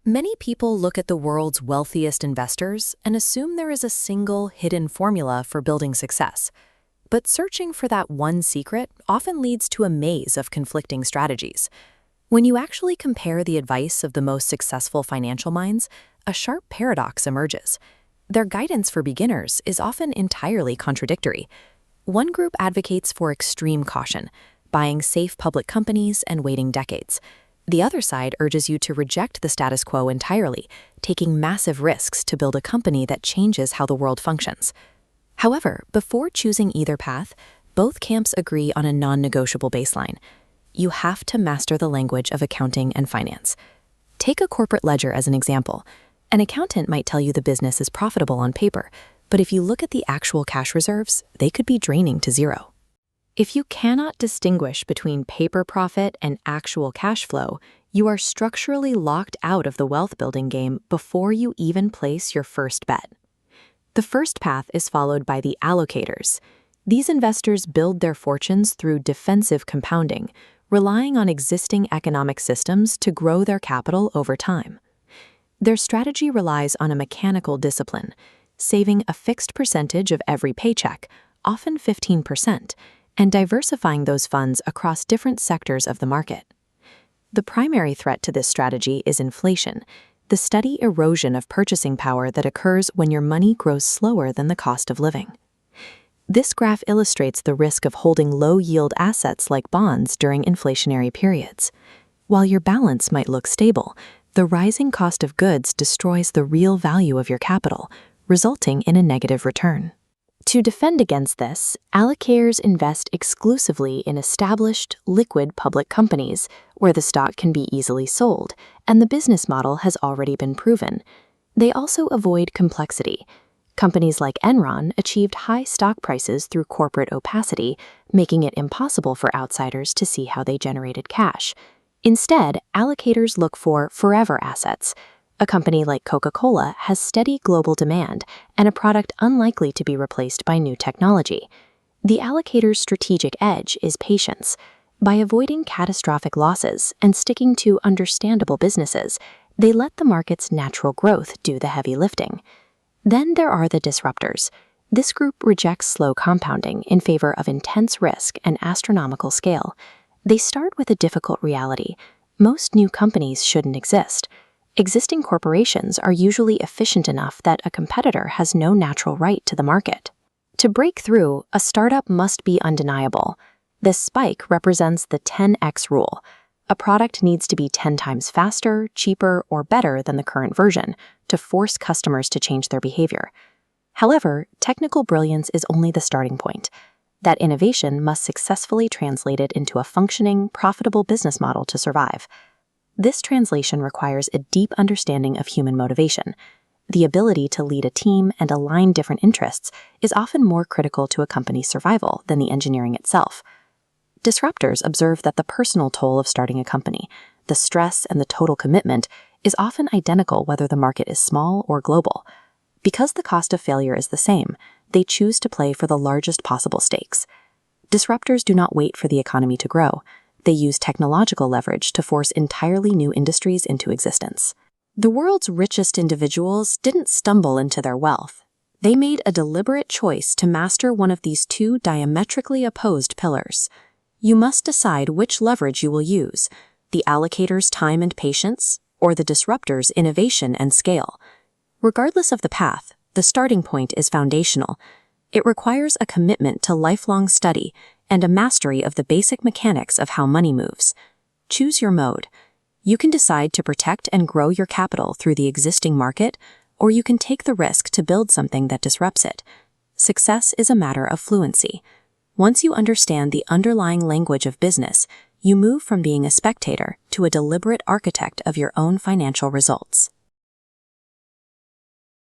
Many people look at the world's wealthiest investors and assume there is a single hidden formula for building success. But searching for that one secret often leads to a maze of conflicting strategies. When you actually compare the advice of the most successful financial minds, a sharp paradox emerges. Their guidance for beginners is often entirely contradictory. One group advocates for extreme caution, buying safe public companies and waiting decades. The other side urges you to reject the status quo entirely, taking massive risks to build a company that changes how the world functions. However, before choosing either path, both camps agree on a non-negotiable baseline. You have to master the language of accounting and finance. Take a corporate ledger as an example. An accountant might tell you the business is profitable on paper, but if you look at the actual cash reserves, they could be draining to zero. If you cannot distinguish between paper profit and actual cash flow, you are structurally locked out of the wealth-building game before you even place your first bet. The first path is followed by the allocators. These investors build their fortunes through defensive compounding, relying on existing economic systems to grow their capital over time. Their strategy relies on a mechanical discipline, saving a fixed percentage of every paycheck, often 15%, and diversifying those funds across different sectors of the market. The primary threat to this strategy is inflation, the steady erosion of purchasing power that occurs when your money grows slower than the cost of living. This graph illustrates the risk of holding low-yield assets like bonds during inflationary periods. While your balance might look stable, the rising cost of goods destroys the real value of your capital, resulting in a negative return. To defend against this, allocators invest exclusively in established, liquid public companies where the stock can be easily sold and the business model has already been proven. They also avoid complexity. Companies like Enron achieved high stock prices through corporate opacity, making it impossible for outsiders to see how they generated cash. Instead, allocators look for forever assets. A company like Coca-Cola has steady global demand and a product unlikely to be replaced by new technology. The allocator's strategic edge is patience. By avoiding catastrophic losses and sticking to understandable businesses, they let the market's natural growth do the heavy lifting. Then there are the disruptors. This group rejects slow compounding in favor of intense risk and astronomical scale. They start with a difficult reality. Most new companies shouldn't exist. Existing corporations are usually efficient enough that a competitor has no natural right to the market. To break through, a startup must be undeniable. This spike represents the 10x rule. A product needs to be 10 times faster, cheaper, or better than the current version to force customers to change their behavior. However, technical brilliance is only the starting point. That innovation must successfully translate it into a functioning, profitable business model to survive. This translation requires a deep understanding of human motivation. The ability to lead a team and align different interests is often more critical to a company's survival than the engineering itself. Disruptors observe that the personal toll of starting a company, the stress and the total commitment, is often identical whether the market is small or global. Because the cost of failure is the same, they choose to play for the largest possible stakes. Disruptors do not wait for the economy to grow. They use technological leverage to force entirely new industries into existence. The world's richest individuals didn't stumble into their wealth. They made a deliberate choice to master one of these two diametrically opposed pillars. You must decide which leverage you will use, the allocator's time and patience, or the disruptor's innovation and scale. Regardless of the path, the starting point is foundational. It requires a commitment to lifelong study and a mastery of the basic mechanics of how money moves. Choose your mode. You can decide to protect and grow your capital through the existing market, or you can take the risk to build something that disrupts it. Success is a matter of fluency. Once you understand the underlying language of business, you move from being a spectator to a deliberate architect of your own financial results.